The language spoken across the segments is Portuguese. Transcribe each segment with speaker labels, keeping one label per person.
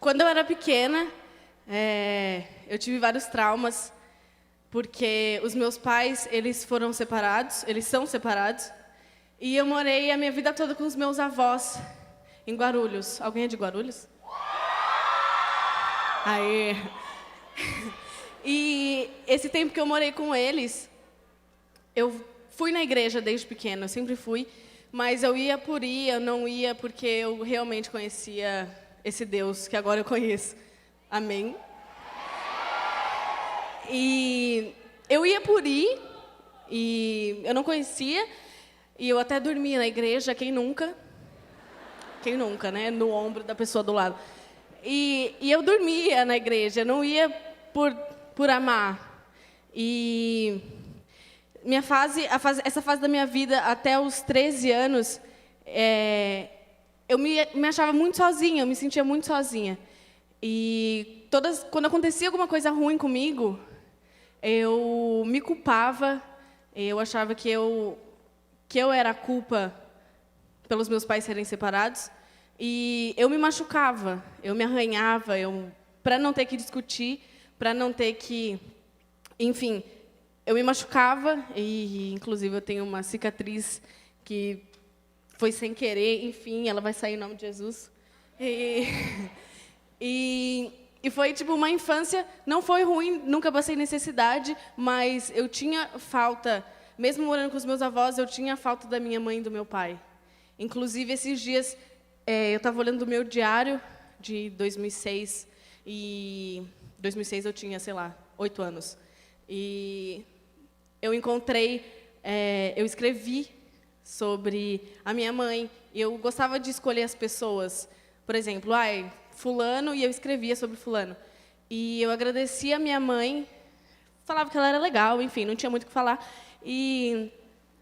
Speaker 1: Quando eu era pequena, eu tive vários traumas, porque os meus pais, eles são separados, e eu morei a minha vida toda com os meus avós, em Guarulhos. Alguém é de Guarulhos? Aê! E esse tempo que eu morei com eles, eu fui na igreja desde pequena, eu sempre fui, mas eu ia por ir, eu não ia porque eu realmente conhecia esse Deus que agora eu conheço. Amém? E eu ia por ir, e eu não conhecia, e eu até dormia na igreja, quem nunca? Quem nunca, né? No ombro da pessoa do lado. E eu dormia na igreja, eu não ia por amar. E essa fase da minha vida, até os 13 anos, eu me achava muito sozinha, eu me sentia muito sozinha. E quando acontecia alguma coisa ruim comigo, eu me culpava, eu achava que eu era a culpa pelos meus pais serem separados, e eu me machucava, eu me arranhava, para não ter que discutir, para não ter que... Enfim, eu me machucava, e inclusive eu tenho uma cicatriz que foi sem querer, enfim, ela vai sair em nome de Jesus. E foi tipo uma infância, não foi ruim, nunca passei necessidade, mas eu tinha falta, mesmo morando com os meus avós, eu tinha falta da minha mãe e do meu pai. Inclusive, esses dias, eu estava olhando o meu diário de 2006, e 2006 eu tinha, sei lá, 8 anos. E eu eu escrevi sobre a minha mãe, e eu gostava de escolher as pessoas. Por exemplo, fulano, e eu escrevia sobre fulano. E eu agradecia a minha mãe, falava que ela era legal, enfim, não tinha muito o que falar. E...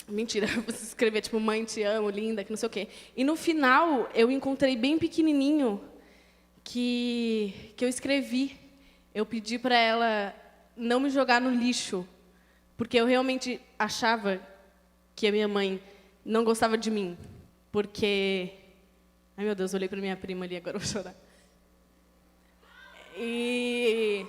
Speaker 1: Mentira, você escrevia tipo, mãe, te amo, linda, que não sei o quê. E no final, eu encontrei bem pequenininho que eu escrevi. Eu pedi para ela não me jogar no lixo, porque eu realmente achava que a minha mãe não gostava de mim. Porque... Ai, meu Deus, eu olhei para minha prima ali, agora eu vou chorar. E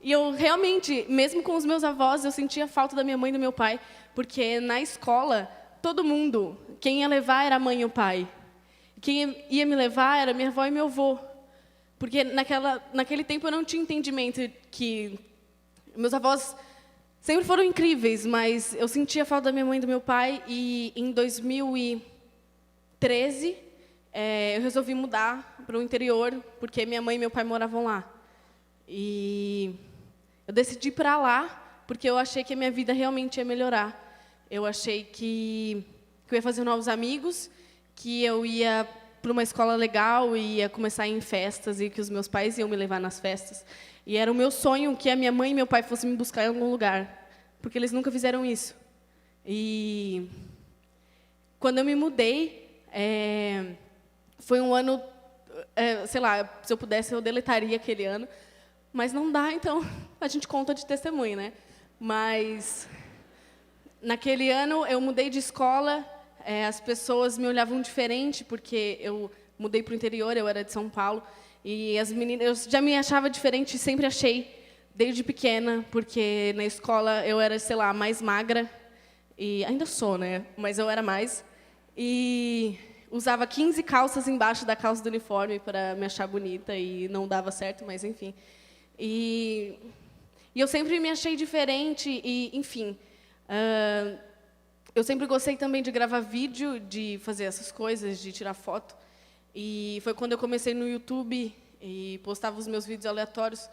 Speaker 1: eu realmente, mesmo com os meus avós, eu sentia falta da minha mãe e do meu pai, porque na escola, todo mundo, quem ia levar era a mãe e o pai. Quem ia me levar era minha avó e meu avô. Porque naquele tempo eu não tinha entendimento que meus avós sempre foram incríveis, mas eu sentia falta da minha mãe e do meu pai, e em 2013, eu resolvi mudar para o interior, porque minha mãe e meu pai moravam lá. E eu decidi ir para lá, porque eu achei que a minha vida realmente ia melhorar. Eu achei que eu ia fazer novos amigos, que eu ia para uma escola legal e ia começar a ir em festas, e que os meus pais iam me levar nas festas. E era o meu sonho que a minha mãe e meu pai fossem me buscar em algum lugar, porque eles nunca fizeram isso. E quando eu me mudei, foi um ano, sei lá, se eu pudesse eu deletaria aquele ano, mas não dá, então a gente conta de testemunho, né? Mas naquele ano eu mudei de escola, as pessoas me olhavam diferente, porque eu mudei para o interior, eu era de São Paulo, e as meninas, eu já me achava diferente, sempre achei, desde pequena, porque na escola eu era, sei lá, mais magra, e ainda sou, né? Mas eu era mais, e usava 15 calças embaixo da calça do uniforme para me achar bonita, e não dava certo, mas enfim. E eu sempre me achei diferente, e enfim. Eu sempre gostei também de gravar vídeo, de fazer essas coisas, de tirar foto. E foi quando eu comecei no YouTube e postava os meus vídeos aleatórios.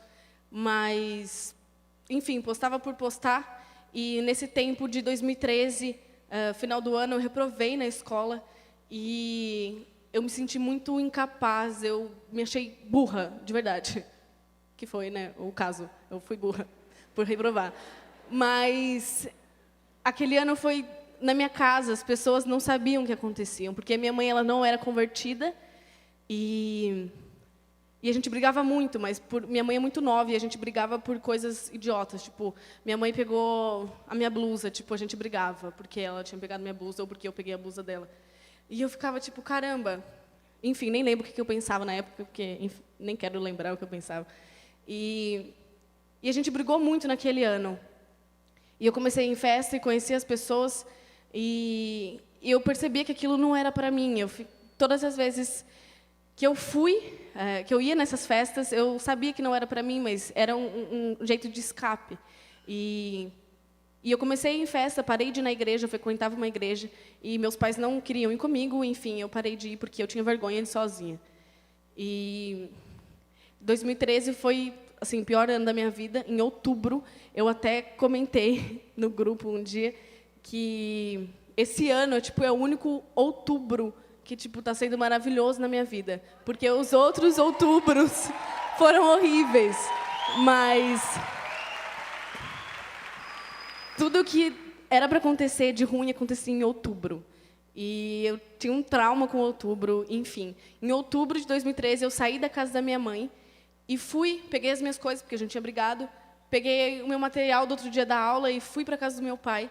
Speaker 1: Mas, enfim, postava por postar. E nesse tempo de 2013, final do ano, eu reprovei na escola. E eu me senti muito incapaz, eu me achei burra, de verdade. Que foi, né, o caso. Eu fui burra por reprovar. Mas aquele ano foi na minha casa, as pessoas não sabiam o que acontecia, porque a minha mãe ela não era convertida, e a gente brigava muito, mas minha mãe é muito nova, e a gente brigava por coisas idiotas, tipo, minha mãe pegou a minha blusa, tipo, a gente brigava, porque ela tinha pegado minha blusa, ou porque eu peguei a blusa dela. E eu ficava tipo, caramba, enfim, nem lembro o que eu pensava na época, porque enfim, nem quero lembrar o que eu pensava. E a gente brigou muito naquele ano. E eu comecei em festa e conheci as pessoas, e eu percebia que aquilo não era para mim. Todas as vezes que eu que eu ia nessas festas, eu sabia que não era para mim, mas era um jeito de escape. E eu comecei em festa, parei de ir na igreja, eu frequentava uma igreja, e meus pais não queriam ir comigo, enfim, eu parei de ir porque eu tinha vergonha de ir sozinha. E 2013 foi assim, o pior ano da minha vida. Em outubro, eu até comentei no grupo um dia que esse ano é o único outubro que está sendo maravilhoso na minha vida, porque os outros outubros foram horríveis, mas tudo que era para acontecer de ruim acontecia em outubro. E eu tinha um trauma com outubro, enfim. Em outubro de 2013, eu saí da casa da minha mãe e peguei as minhas coisas, porque a gente tinha brigado, peguei o meu material do outro dia da aula e fui para a casa do meu pai.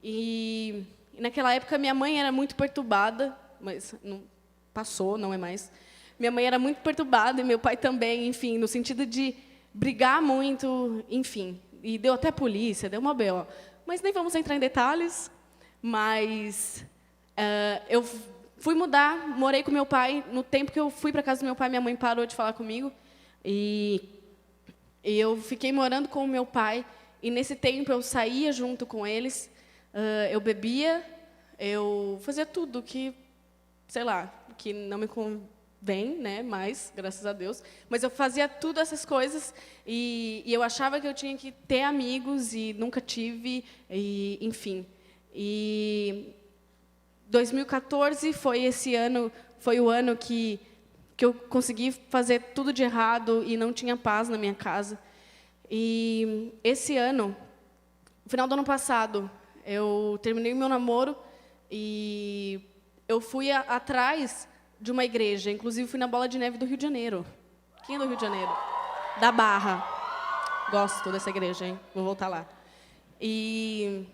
Speaker 1: E naquela época, minha mãe era muito perturbada, mas não passou, não é mais. Minha mãe era muito perturbada e meu pai também, enfim, no sentido de brigar muito, enfim. E deu até polícia, deu uma B.O. Mas nem vamos entrar em detalhes. Mas eu fui mudar, morei com meu pai. No tempo que eu fui para a casa do meu pai, minha mãe parou de falar comigo. E eu fiquei morando com o meu pai. E nesse tempo eu saía junto com eles. Eu bebia, eu fazia tudo que, sei lá, que não me convém, né, mais, graças a Deus. Mas eu fazia tudo essas coisas e eu achava que eu tinha que ter amigos e nunca tive, e, enfim. E 2014 foi o ano que eu consegui fazer tudo de errado e não tinha paz na minha casa. E esse ano, no final do ano passado, eu terminei meu namoro e eu fui atrás de uma igreja. Inclusive, fui na Bola de Neve do Rio de Janeiro. Quem é do Rio de Janeiro? Da Barra. Gosto dessa igreja, hein? Vou voltar lá. E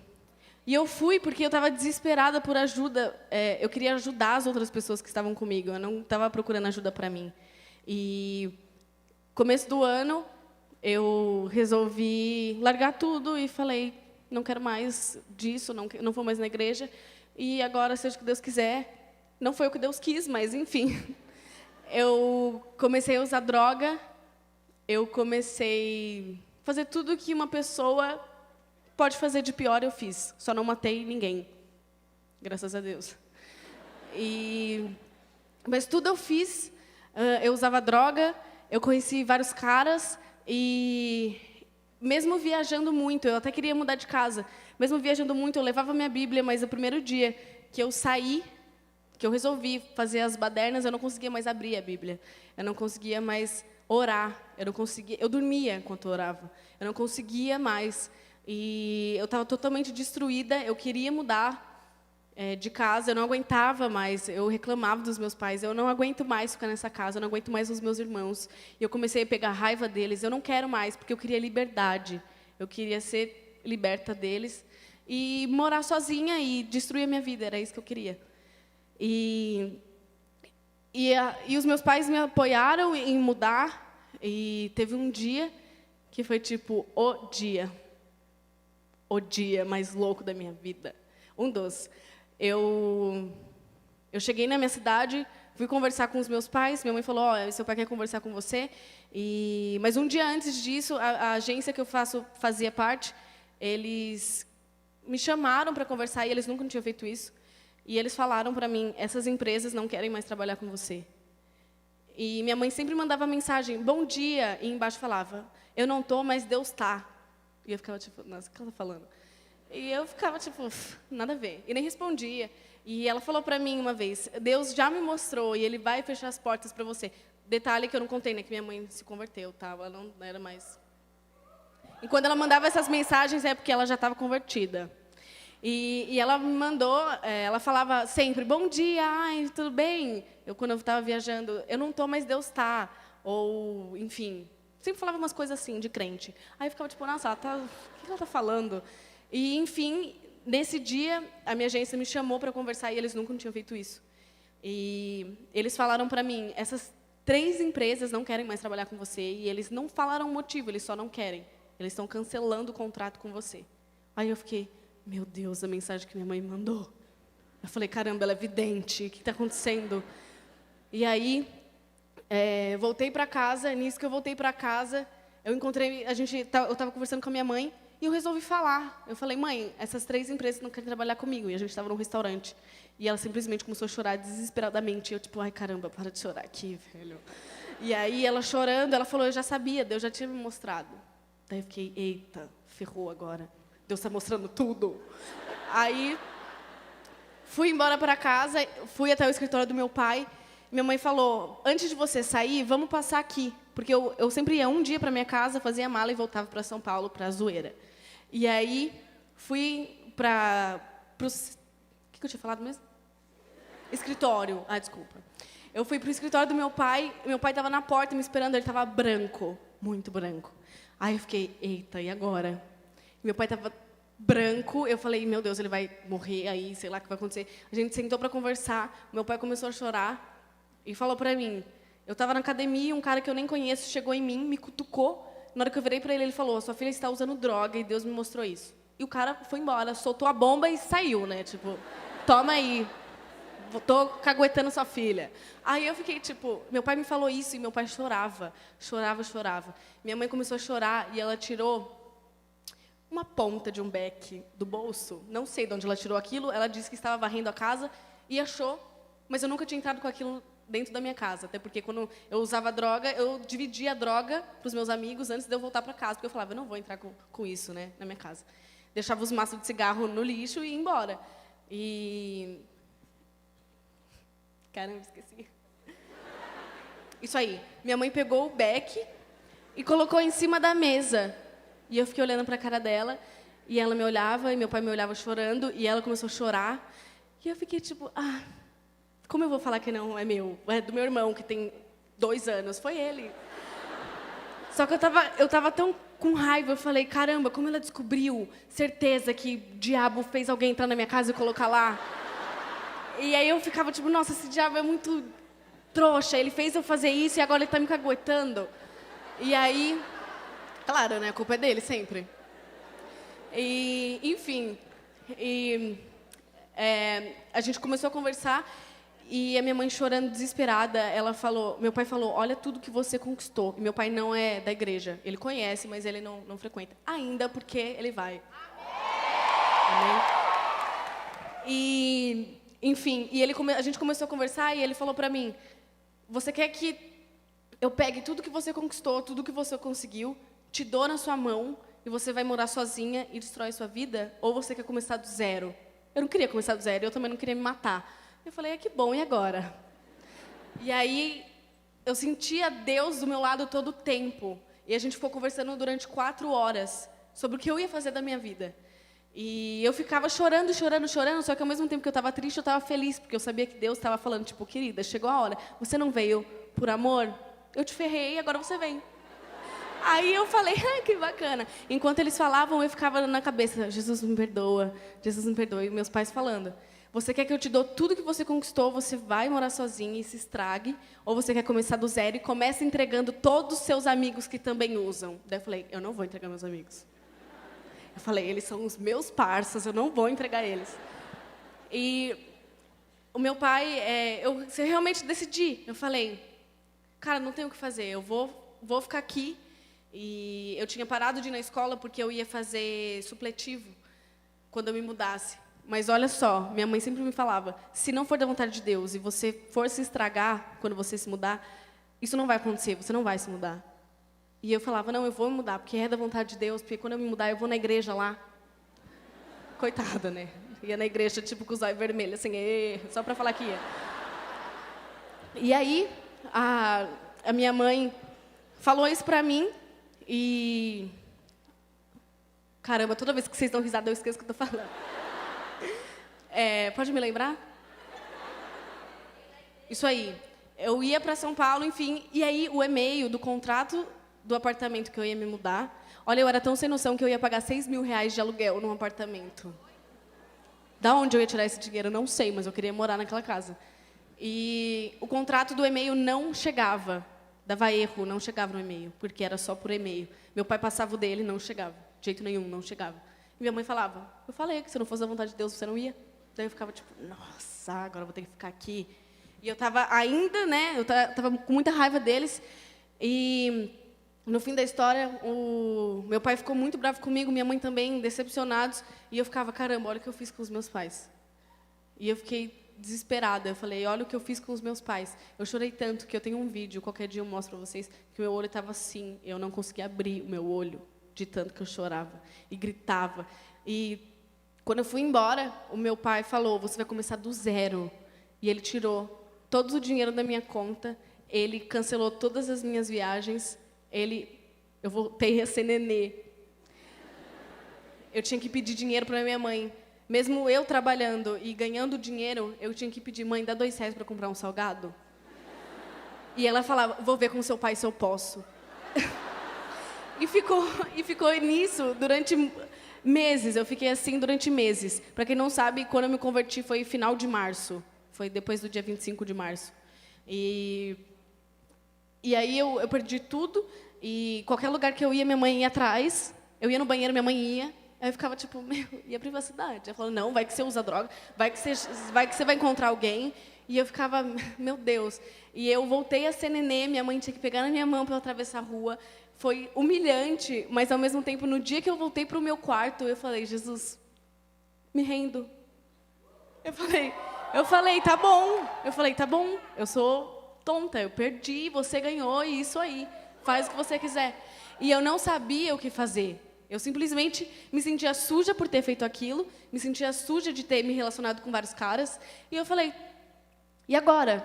Speaker 1: eu fui porque eu estava desesperada por ajuda. Eu queria ajudar as outras pessoas que estavam comigo. Eu não estava procurando ajuda para mim. E começo do ano, eu resolvi largar tudo e falei, não quero mais disso, não vou mais na igreja. E agora, seja o que Deus quiser. Não foi o que Deus quis, mas, enfim. Eu comecei a usar droga. Eu comecei a fazer tudo que uma pessoa pode fazer de pior, eu fiz. Só não matei ninguém. Graças a Deus. Mas tudo eu fiz. Eu usava droga, eu conheci vários caras e mesmo viajando muito, eu até queria mudar de casa, mesmo viajando muito, eu levava minha Bíblia, mas o primeiro dia que eu saí, que eu resolvi fazer as badernas, eu não conseguia mais abrir a Bíblia. Eu não conseguia mais orar. Eu dormia enquanto orava. Eu não conseguia mais. E eu estava totalmente destruída, eu queria mudar de casa, eu não aguentava mais, eu reclamava dos meus pais, eu não aguento mais ficar nessa casa, eu não aguento mais os meus irmãos. E eu comecei a pegar raiva deles, eu não quero mais, porque eu queria liberdade, eu queria ser liberta deles e morar sozinha e destruir a minha vida, era isso que eu queria. E os meus pais me apoiaram em mudar, e teve um dia que foi tipo o dia mais louco da minha vida. Eu cheguei na minha cidade, fui conversar com os meus pais, minha mãe falou, seu pai quer conversar com você. Mas um dia antes disso, a agência que eu fazia parte, eles me chamaram para conversar, e eles nunca tinham feito isso. E eles falaram para mim, essas empresas não querem mais trabalhar com você. E minha mãe sempre mandava mensagem, bom dia, e embaixo falava, eu não estou, mas Deus está. E eu ficava tipo, nossa, o que ela está falando? E eu ficava tipo, nada a ver. E nem respondia. E ela falou para mim uma vez, Deus já me mostrou e Ele vai fechar as portas para você. Detalhe que eu não contei, né? Que minha mãe se converteu, tá? Ela não era mais... E quando ela mandava essas mensagens, é porque ela já estava convertida. E ela me mandou, ela falava sempre, bom dia, ai, tudo bem? Quando eu estava viajando, eu não estou, mas Deus está. Ou, enfim, sempre falava umas coisas assim, de crente. Aí eu ficava tipo, nossa, o que ela está falando? E, enfim, nesse dia, a minha agência me chamou para conversar e eles nunca tinham feito isso. E eles falaram para mim, essas 3 empresas não querem mais trabalhar com você. E eles não falaram o motivo, eles só não querem. Eles estão cancelando o contrato com você. Aí eu fiquei, meu Deus, a mensagem que minha mãe mandou. Eu falei, caramba, ela é vidente, o que está acontecendo? E aí, voltei para casa, nisso que eu voltei para casa, eu estava conversando com a minha mãe, e eu resolvi falar. Eu falei, mãe, essas 3 empresas não querem trabalhar comigo. E a gente estava num restaurante. E ela simplesmente começou a chorar desesperadamente. E eu, tipo, ai, caramba, para de chorar aqui, velho. E aí, ela chorando, ela falou, eu já sabia, Deus já tinha me mostrado. Daí eu fiquei, eita, ferrou agora. Deus está mostrando tudo. Aí, fui embora para casa, fui até o escritório do meu pai. Minha mãe falou, antes de você sair, vamos passar aqui. Porque eu sempre ia um dia para minha casa, fazia mala e voltava para São Paulo, para a zoeira. E aí, fui para o que eu tinha falado mesmo? Escritório. Ah, desculpa. Eu fui para o escritório do meu pai estava na porta me esperando, ele estava branco, muito branco. Aí eu fiquei, eita, e agora? Meu pai estava branco, eu falei, meu Deus, ele vai morrer aí, sei lá o que vai acontecer. A gente sentou para conversar, meu pai começou a chorar e falou para mim, eu estava na academia, um cara que eu nem conheço chegou em mim, me cutucou. Na hora que eu virei para ele falou, sua filha está usando droga e Deus me mostrou isso. E o cara foi embora, soltou a bomba e saiu, né? Tipo, toma aí, tô caguetando sua filha. Aí eu fiquei, tipo, meu pai me falou isso e meu pai chorava. Minha mãe começou a chorar e ela tirou uma ponta de um beck do bolso. Não sei de onde ela tirou aquilo. Ela disse que estava varrendo a casa e achou, mas eu nunca tinha entrado com aquilo dentro da minha casa. Até porque quando eu usava droga, eu dividia a droga para os meus amigos antes de eu voltar para casa. Porque eu falava, eu não vou entrar com isso, né, na minha casa. Deixava os maços de cigarro no lixo e ia embora. E... Caramba, esqueci. Isso aí. Minha mãe pegou o beck e colocou em cima da mesa. E eu fiquei olhando para a cara dela. E ela me olhava, e meu pai me olhava chorando. E ela começou a chorar. E eu fiquei tipo, como eu vou falar que não é meu? É do meu irmão, que tem 2 anos. Foi ele. Só que eu tava tão com raiva. Eu falei, caramba, como ela descobriu? Certeza que o diabo fez alguém entrar na minha casa e colocar lá. E aí eu ficava tipo, nossa, esse diabo é muito trouxa. Ele fez eu fazer isso e agora ele tá me caguetando. E aí, claro, né? A culpa é dele sempre. E, enfim, a gente começou a conversar e a minha mãe chorando desesperada, meu pai falou, olha tudo que você conquistou. E meu pai não é da igreja, ele conhece, mas ele não frequenta. Ainda porque ele vai. Amém? E, enfim, a gente começou a conversar e ele falou pra mim, você quer que eu pegue tudo que você conquistou, tudo que você conseguiu, te dou na sua mão e você vai morar sozinha e destrói sua vida? Ou você quer começar do zero? Eu não queria começar do zero, eu também não queria me matar. Eu falei, que bom, e agora? E aí, eu sentia Deus do meu lado todo o tempo. E a gente ficou conversando durante 4 horas sobre o que eu ia fazer da minha vida. E eu ficava chorando, só que ao mesmo tempo que eu estava triste, eu estava feliz, porque eu sabia que Deus estava falando, tipo, querida, chegou a hora, você não veio por amor? Eu te ferrei, agora você vem. Aí eu falei, que bacana. Enquanto eles falavam, eu ficava na cabeça, Jesus me perdoa, e meus pais falando, você quer que eu te dou tudo que você conquistou, você vai morar sozinha e se estrague, ou você quer começar do zero e comece entregando todos os seus amigos que também usam? Daí eu falei, eu não vou entregar meus amigos. Eu falei, eles são os meus parceiros, eu não vou entregar eles. E o meu pai, eu realmente decidi. Eu falei, cara, não tenho o que fazer, eu vou ficar aqui. E eu tinha parado de ir na escola porque eu ia fazer supletivo quando eu me mudasse. Mas olha só, minha mãe sempre me falava, se não for da vontade de Deus e você for se estragar quando você se mudar, isso não vai acontecer, você não vai se mudar. E eu falava, não, eu vou me mudar, porque é da vontade de Deus, porque quando eu me mudar, eu vou na igreja lá. Coitada, né? Ia na igreja, tipo, com os olhos vermelhos, assim, só para falar que ia. E aí, a minha mãe falou isso para mim, e... Caramba, toda vez que vocês dão risada, eu esqueço o que eu tô falando. Pode me lembrar? Isso aí. Eu ia para São Paulo, enfim, e aí o e-mail do contrato do apartamento que eu ia me mudar. Olha, eu era tão sem noção que eu ia pagar R$6.000 de aluguel num apartamento. Da onde eu ia tirar esse dinheiro? Não sei, mas eu queria morar naquela casa. E o contrato do e-mail não chegava. Dava erro, não chegava no e-mail, porque era só por e-mail. Meu pai passava o dele, não chegava. De jeito nenhum, não chegava. E minha mãe falava, eu falei que se não fosse a vontade de Deus, você não ia. Daí eu ficava tipo, nossa, agora eu vou ter que ficar aqui. E eu estava ainda, né, eu estava com muita raiva deles. E no fim da história, o meu pai ficou muito bravo comigo, minha mãe também, decepcionados. E eu ficava, caramba, olha o que eu fiz com os meus pais. E eu fiquei desesperada. Eu falei, olha o que eu fiz com os meus pais. Eu chorei tanto que eu tenho um vídeo, qualquer dia eu mostro para vocês, que o meu olho estava assim. Eu não conseguia abrir o meu olho, de tanto que eu chorava. E gritava. E quando eu fui embora, o meu pai falou, você vai começar do zero. E ele tirou todo o dinheiro da minha conta, ele cancelou todas as minhas viagens, eu voltei a ser nenê. Eu tinha que pedir dinheiro para minha mãe. Mesmo eu trabalhando e ganhando dinheiro, eu tinha que pedir, mãe, dá R$2 para comprar um salgado. E ela falava, vou ver com seu pai se eu posso. E ficou nisso durante meses. Eu fiquei assim durante meses. Para quem não sabe, quando eu me converti foi final de março. Foi depois do dia 25 de março. E aí eu perdi tudo. E qualquer lugar que eu ia, minha mãe ia atrás. Eu ia no banheiro, minha mãe ia. Aí eu ficava tipo, e a privacidade? Ela falou, não, vai que você usa droga, vai que você vai encontrar alguém. E eu ficava, meu Deus. E eu voltei a ser nenê, minha mãe tinha que pegar na minha mão para eu atravessar a rua. Foi humilhante, mas ao mesmo tempo, no dia que eu voltei para o meu quarto, eu falei, Jesus, me rendo. Eu falei, tá bom. Eu falei, tá bom, eu sou tonta, eu perdi, você ganhou, e isso aí, faz o que você quiser. E eu não sabia o que fazer. Eu simplesmente me sentia suja por ter feito aquilo, me sentia suja de ter me relacionado com vários caras, e eu falei, e agora?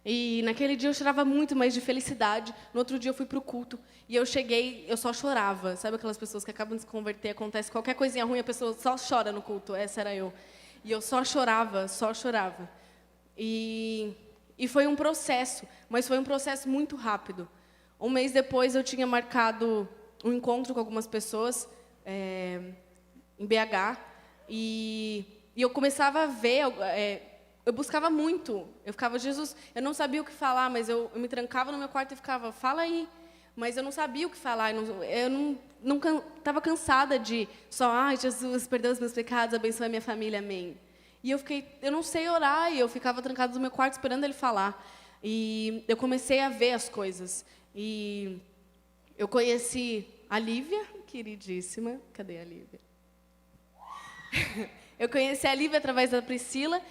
Speaker 1: E naquele dia eu chorava muito, mas de felicidade. No outro dia eu fui para o culto, e eu cheguei, eu só chorava. Sabe aquelas pessoas que acabam de se converter, acontece qualquer coisinha ruim, a pessoa só chora no culto, essa era eu. E eu só chorava, só chorava. E foi um processo, mas foi um processo muito rápido. Um mês depois eu tinha marcado um encontro com algumas pessoas em BH, e eu começava a ver, eu buscava muito, eu ficava, Jesus, eu não sabia o que falar, mas eu me trancava no meu quarto e ficava, fala aí, mas eu não sabia o que falar, eu nunca estava cansada de só, Jesus, perdoa os meus pecados, abençoa a minha família, amém. E eu não sei orar, e eu ficava trancada no meu quarto esperando ele falar. E eu comecei a ver as coisas. E eu conheci a Lívia, queridíssima. Cadê a Lívia? Eu conheci a Lívia através da Priscila.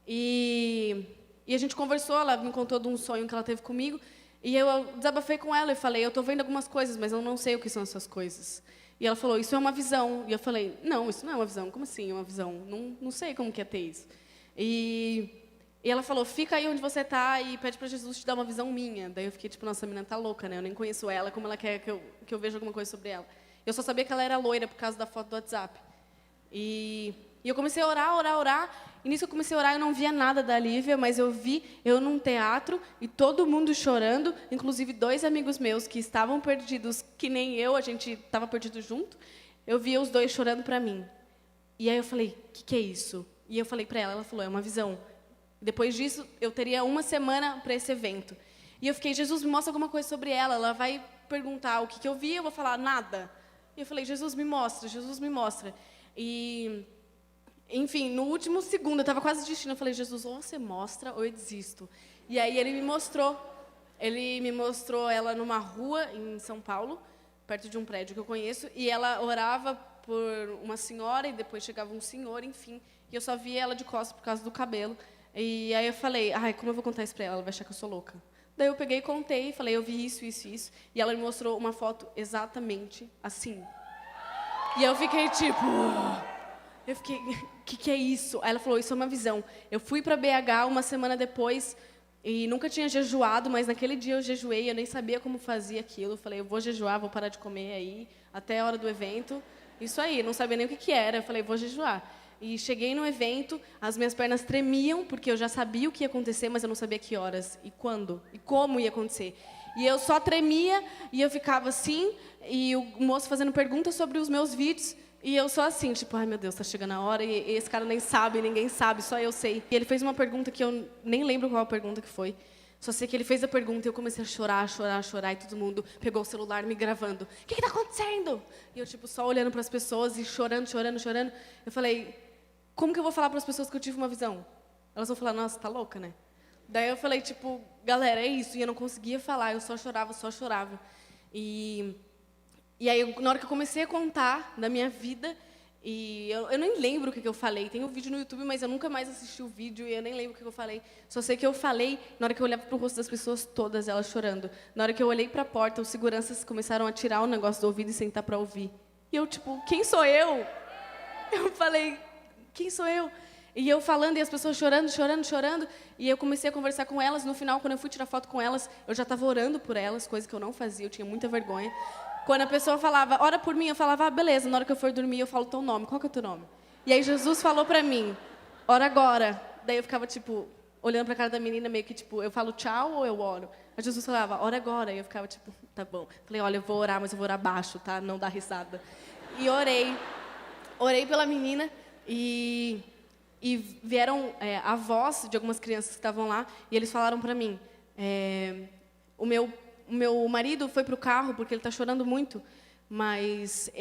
Speaker 1: E a gente conversou, ela me contou de um sonho que ela teve comigo. E eu desabafei com ela e falei, eu estou vendo algumas coisas, mas eu não sei o que são essas coisas. E ela falou, isso é uma visão. E eu falei, não, isso não é uma visão. Como assim é uma visão? Não sei como que é ter isso. E ela falou, fica aí onde você está e pede para Jesus te dar uma visão minha. Daí eu fiquei tipo, nossa, a menina tá louca, né? Eu nem conheço ela, como ela quer que eu veja alguma coisa sobre ela. Eu só sabia que ela era loira por causa da foto do WhatsApp. E eu comecei a orar. E nisso eu comecei a orar, eu não via nada da Lívia, mas eu num teatro e todo mundo chorando, inclusive 2 amigos meus que estavam perdidos, que nem eu, a gente estava perdido junto. Eu via os 2 chorando para mim. E aí eu falei, o que é isso? E eu falei para ela falou, é uma visão. Depois disso, eu teria 1 semana para esse evento. E eu fiquei, Jesus, me mostra alguma coisa sobre ela. Ela vai perguntar o que eu vi, eu vou falar nada. E eu falei, Jesus, me mostra, Jesus, me mostra. E enfim, no último segundo, eu estava quase desistindo. Eu falei, Jesus, ou você mostra ou eu desisto. E aí ele me mostrou. Ele me mostrou ela numa rua em São Paulo, perto de um prédio que eu conheço. E ela orava por uma senhora e depois chegava um senhor, enfim. E eu só via ela de costas por causa do cabelo. E aí eu falei, como eu vou contar isso para ela? Ela vai achar que eu sou louca. Daí eu peguei e contei, falei, eu vi isso. E ela me mostrou uma foto exatamente assim. E eu fiquei tipo... Eu fiquei, o que é isso? Aí ela falou, isso é uma visão. Eu fui para BH 1 semana depois e nunca tinha jejuado, mas naquele dia eu jejuei, eu nem sabia como fazia aquilo. Eu falei, eu vou jejuar, vou parar de comer aí, até a hora do evento. Isso aí, não sabia nem o que era. Eu falei, vou jejuar. E cheguei no evento, as minhas pernas tremiam, porque eu já sabia o que ia acontecer, mas eu não sabia que horas, e quando, e como ia acontecer. E eu só tremia, e eu ficava assim, e o moço fazendo perguntas sobre os meus vídeos. E eu sou assim, tipo, ai meu Deus, tá chegando a hora e esse cara nem sabe, ninguém sabe, só eu sei. E ele fez uma pergunta que eu nem lembro qual a pergunta que foi. Só sei que ele fez a pergunta e eu comecei a chorar, chorar, chorar e todo mundo pegou o celular me gravando. O que tá acontecendo? E eu, tipo, só olhando para as pessoas e chorando, chorando, chorando. Eu falei, como que eu vou falar para as pessoas que eu tive uma visão? Elas vão falar, nossa, tá louca, né? Daí eu falei, tipo, galera, é isso. E eu não conseguia falar, eu só chorava, só chorava. E aí, na hora que eu comecei a contar da minha vida, e eu nem lembro o que eu falei. Tem um vídeo no YouTube, mas eu nunca mais assisti o vídeo e eu nem lembro o que eu falei. Só sei que eu falei, na hora que eu olhava para o rosto das pessoas, todas elas chorando. Na hora que eu olhei para a porta, os seguranças começaram a tirar o negócio do ouvido e sentar para ouvir. E eu, tipo, quem sou eu? Eu falei, quem sou eu? E eu falando, e as pessoas chorando, chorando, chorando. E eu comecei a conversar com elas. No final, quando eu fui tirar foto com elas, eu já estava orando por elas, coisa que eu não fazia, eu tinha muita vergonha. Quando a pessoa falava, ora por mim, eu falava, beleza, na hora que eu for dormir, eu falo teu nome. Qual que é o teu nome? E aí Jesus falou para mim, ora agora. Daí eu ficava, tipo, olhando para a cara da menina, meio que, tipo, eu falo tchau ou eu oro? Aí Jesus falava, ora agora. E eu ficava, tipo, tá bom. Falei, olha, eu vou orar, mas eu vou orar baixo, tá? Não dá risada. E orei. Orei pela menina e vieram avós de algumas crianças que estavam lá e eles falaram para mim, o meu marido foi para o carro porque ele está chorando muito, mas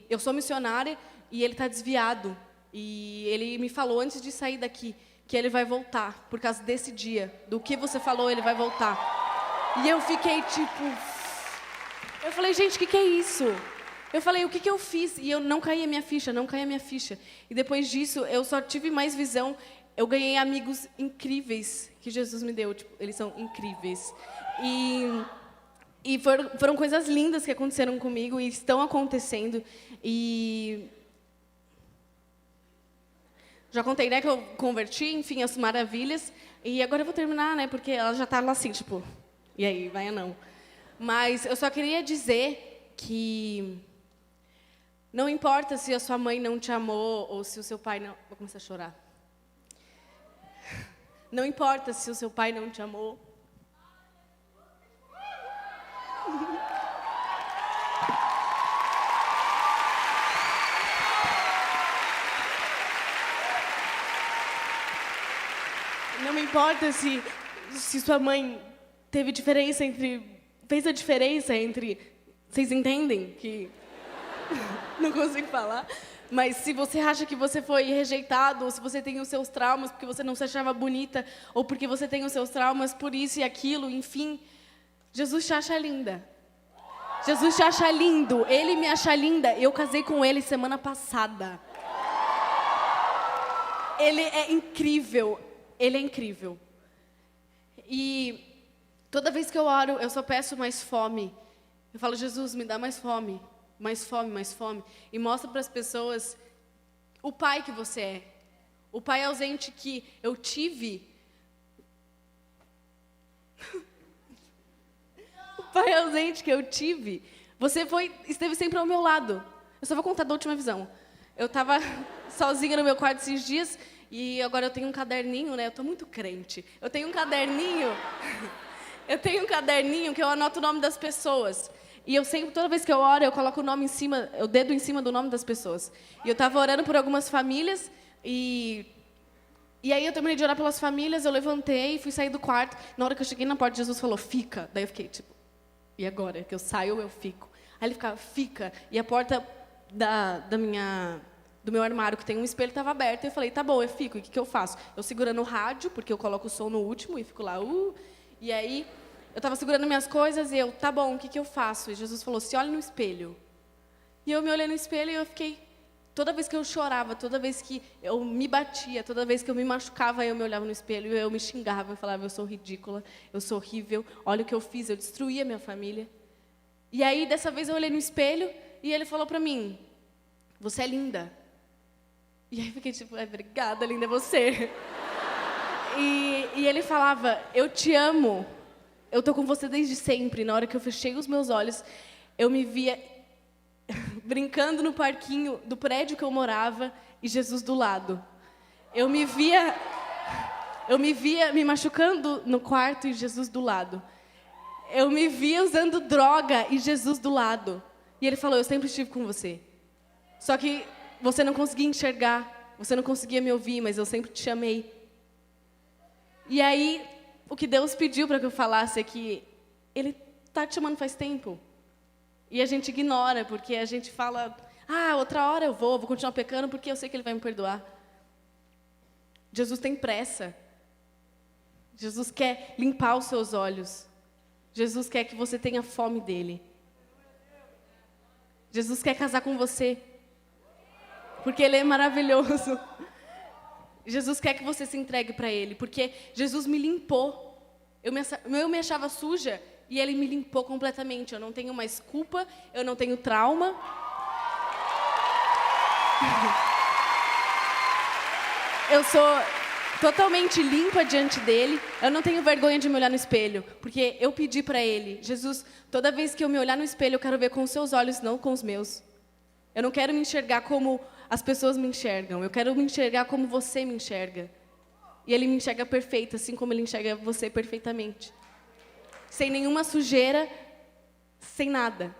Speaker 1: eu sou missionária e ele está desviado. E ele me falou antes de sair daqui que ele vai voltar, por causa desse dia. Do que você falou, ele vai voltar. E eu fiquei tipo... Eu falei, gente, o que é isso? Eu falei, o que eu fiz? E eu não caí a minha ficha, não caí a minha ficha. E depois disso, eu só tive mais visão. Eu ganhei amigos incríveis que Jesus me deu. Tipo, eles são incríveis. E foram coisas lindas que aconteceram comigo e estão acontecendo. E já contei, né, que eu converti, enfim, as maravilhas. E agora eu vou terminar, né, porque ela já está lá assim, tipo, e aí, vai ou não? Mas eu só queria dizer que não importa se a sua mãe não te amou ou se o seu pai não... Vou começar a chorar. Não importa se o seu pai não te amou. Não importa se sua mãe teve diferença fez a diferença entre... Vocês entendem que... Não consigo falar. Mas se você acha que você foi rejeitado, ou se você tem os seus traumas porque você não se achava bonita, ou porque você tem os seus traumas por isso e aquilo, enfim, Jesus te acha linda. Jesus te acha lindo. Ele me acha linda. Eu casei com ele semana passada. Ele é incrível. Ele é incrível. E toda vez que eu oro, eu só peço mais fome. Eu falo, Jesus, me dá mais fome. Mais fome, mais fome. E mostra para as pessoas o pai que você é. O pai ausente que eu tive. O pai ausente que eu tive. Você esteve sempre ao meu lado. Eu só vou contar da última visão. Eu estava sozinha no meu quarto esses dias e agora eu tenho um caderninho, né? Eu estou muito crente. Eu tenho um caderninho. Eu tenho um caderninho que eu anoto o nome das pessoas. E eu sempre, toda vez que eu oro, eu coloco o nome em cima, o dedo em cima do nome das pessoas. E eu estava orando por algumas famílias e aí eu terminei de orar pelas famílias, eu levantei, fui sair do quarto. Na hora que eu cheguei na porta, Jesus falou, fica. Daí eu fiquei tipo, e agora? Que eu saio ou eu fico? Aí ele ficava, fica. E a porta do meu armário, que tem um espelho, estava aberta. E eu falei, tá bom, eu fico. E o que eu faço? Eu segurando o rádio, porque eu coloco o som no último e fico lá, E aí... Eu estava segurando minhas coisas e eu, tá bom, o que eu faço? E Jesus falou, se olha no espelho. E eu me olhei no espelho e eu fiquei... Toda vez que eu chorava, toda vez que eu me batia, toda vez que eu me machucava, eu me olhava no espelho e eu me xingava. Eu falava, eu sou ridícula, eu sou horrível, olha o que eu fiz, eu destruí a minha família. E aí, dessa vez, eu olhei no espelho e ele falou para mim, você é linda. E aí eu fiquei tipo, obrigada, linda é você. E ele falava, eu te amo. Eu estou com você desde sempre. Na hora que eu fechei os meus olhos, eu me via brincando no parquinho do prédio que eu morava e Jesus do lado. Eu me via me machucando no quarto e Jesus do lado. Eu me via usando droga e Jesus do lado. E ele falou, eu sempre estive com você. Só que você não conseguia enxergar, você não conseguia me ouvir, mas eu sempre te chamei. E aí, o que Deus pediu para que eu falasse é que Ele está te chamando faz tempo. E a gente ignora, porque a gente fala, outra hora eu vou continuar pecando, porque eu sei que Ele vai me perdoar. Jesus tem pressa. Jesus quer limpar os seus olhos. Jesus quer que você tenha fome dEle. Jesus quer casar com você, porque Ele é maravilhoso. Jesus quer que você se entregue para Ele, porque Jesus me limpou. Eu me achava suja e Ele me limpou completamente. Eu não tenho mais culpa, eu não tenho trauma. Eu sou totalmente limpa diante dEle. Eu não tenho vergonha de me olhar no espelho, porque eu pedi para Ele, Jesus, toda vez que eu me olhar no espelho, eu quero ver com os seus olhos, não com os meus. Eu não quero me enxergar como as pessoas me enxergam. Eu quero me enxergar como você me enxerga. E Ele me enxerga perfeita, assim como Ele enxerga você perfeitamente. Sem nenhuma sujeira, sem nada.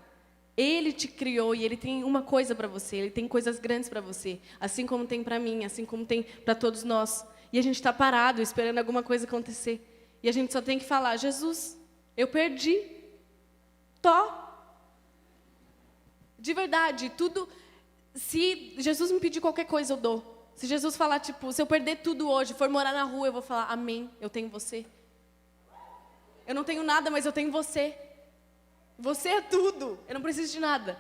Speaker 1: Ele te criou e Ele tem uma coisa para você. Ele tem coisas grandes para você. Assim como tem para mim, assim como tem para todos nós. E a gente está parado, esperando alguma coisa acontecer. E a gente só tem que falar, Jesus, eu perdi. De verdade, tudo. Se Jesus me pedir qualquer coisa, eu dou. Se Jesus falar, tipo, se eu perder tudo hoje, for morar na rua, eu vou falar, amém, eu tenho você. Eu não tenho nada, mas eu tenho você. Você é tudo, eu não preciso de nada.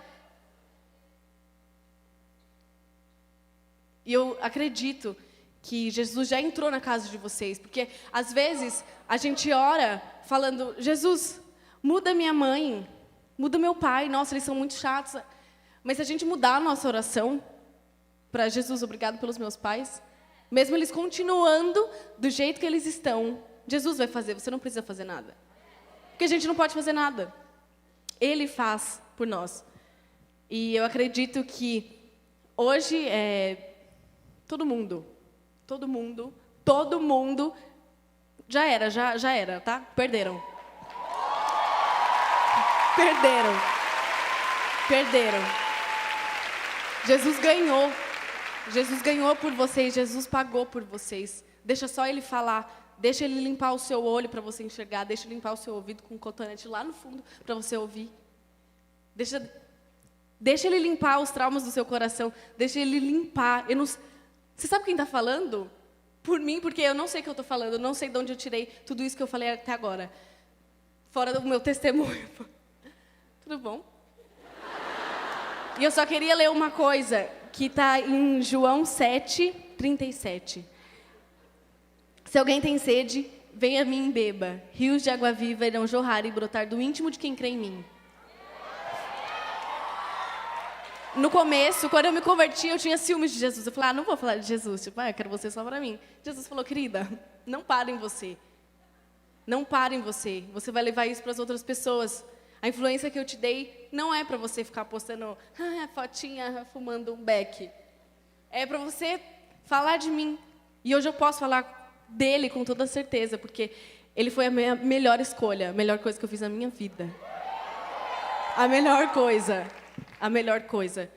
Speaker 1: E eu acredito que Jesus já entrou na casa de vocês, porque às vezes a gente ora falando, Jesus, muda minha mãe, muda meu pai, nossa, eles são muito chatos. Mas se a gente mudar a nossa oração para Jesus, obrigado pelos meus pais, mesmo eles continuando do jeito que eles estão, Jesus vai fazer, você não precisa fazer nada. Porque a gente não pode fazer nada. Ele faz por nós. E eu acredito que hoje todo mundo já era, tá? Perderam. Jesus ganhou por vocês, Jesus pagou por vocês. Deixa só Ele falar, deixa Ele limpar o seu olho para você enxergar, deixa Ele limpar o seu ouvido com um cotonete lá no fundo para você ouvir. Deixa Ele limpar os traumas do seu coração, deixa Ele limpar. Você sabe quem está falando? Por mim, porque eu não sei o que eu estou falando, eu não sei de onde eu tirei tudo isso que eu falei até agora. Fora do meu testemunho. Tudo bom? E eu só queria ler uma coisa, que está em João 7:37. Se alguém tem sede, venha a mim e beba. Rios de água viva irão jorrar e brotar do íntimo de quem crê em mim. No começo, quando eu me converti, eu tinha ciúmes de Jesus. Eu falei, não vou falar de Jesus, tipo, eu quero você só para mim. Jesus falou, querida, não para em você. Não para em você. Você vai levar isso para as outras pessoas. A influência que eu te dei não é para você ficar postando fotinha fumando um beck. É para você falar de mim. E hoje eu posso falar dele com toda certeza, porque ele foi a minha melhor escolha, a melhor coisa que eu fiz na minha vida. A melhor coisa. A melhor coisa.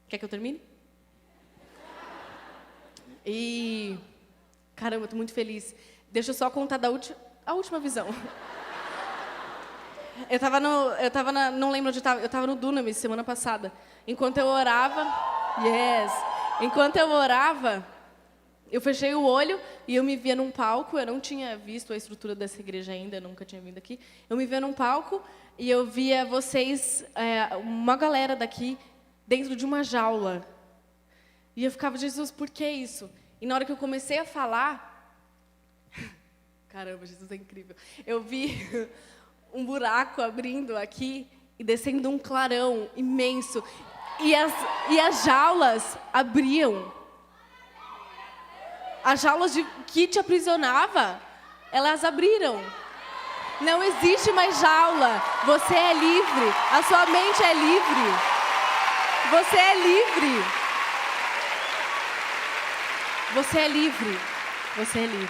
Speaker 1: Quer que eu termine? E caramba, eu tô muito feliz. Deixa eu só contar a última visão. Não lembro onde eu estava. Eu estava no Dunamis semana passada. Enquanto eu orava, eu fechei o olho e eu me via num palco. Eu não tinha visto a estrutura dessa igreja ainda, eu nunca tinha vindo aqui. Eu me via num palco e eu via vocês, uma galera daqui, dentro de uma jaula. E eu ficava, Jesus, por que isso? E na hora que eu comecei a falar, caramba, Jesus é incrível. Eu vi um buraco abrindo aqui e descendo um clarão imenso. E as jaulas abriam. As jaulas que te aprisionava, elas abriram. Não existe mais jaula. Você é livre. A sua mente é livre. Você é livre. Você é livre. Você é livre.